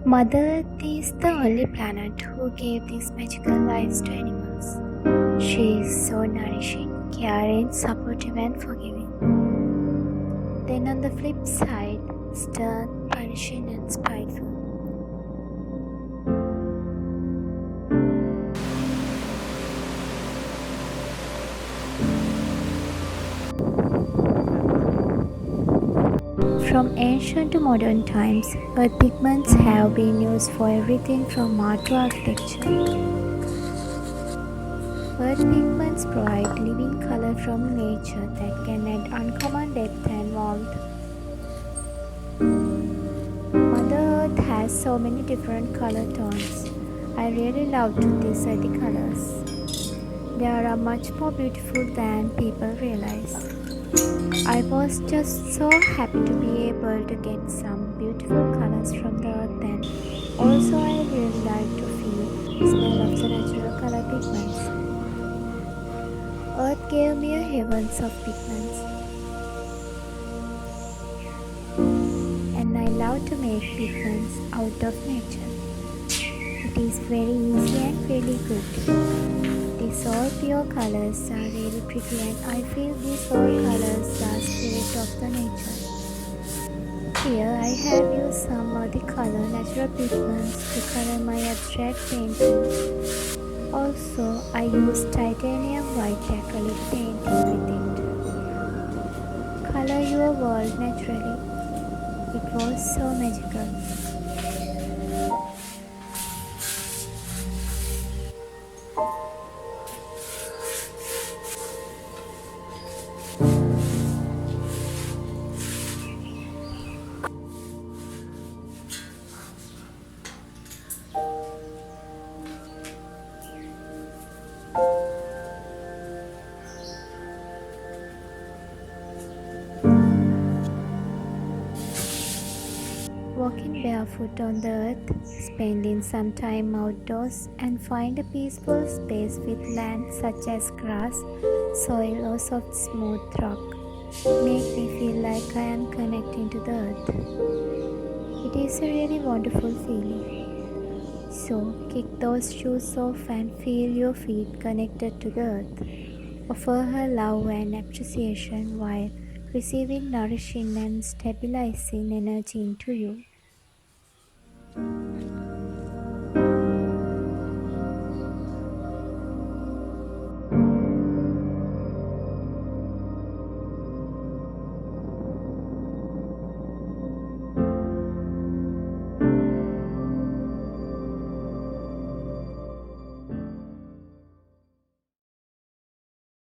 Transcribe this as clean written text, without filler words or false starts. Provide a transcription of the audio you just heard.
Mother Earth is the only planet who gave these magical lives to animals. She is so nourishing, caring, supportive, and forgiving. Then on the flip side, stern, punishing, and spiteful. From ancient to modern times, earth pigments have been used for everything from art to architecture. Earth pigments provide living color from nature that can add uncommon depth and warmth. Mother Earth has so many different color tones. I really love these earthy colors. They are much more beautiful than people realize. I was just so happy to be able to get some beautiful colors from the earth, and also I really like to feel the smell of the natural color pigments. Earth gave me a heavens of pigments, and I love to make pigments out of nature. It is very easy and really good. These all pure colors are really pretty, and I feel these all colors are spirit of the nature. Here I have used some of the color natural pigments to color my abstract painting. Also, I used titanium white acrylic painting with it. Color your world naturally. It was so magical. Walking barefoot on the earth, spending some time outdoors, and find a peaceful space with land such as grass, soil, or soft smooth rock make me feel like I am connecting to the earth. It is a really wonderful feeling. So kick those shoes off and feel your feet connected to the earth. Offer her love and appreciation while receiving nourishing and stabilizing energy into you.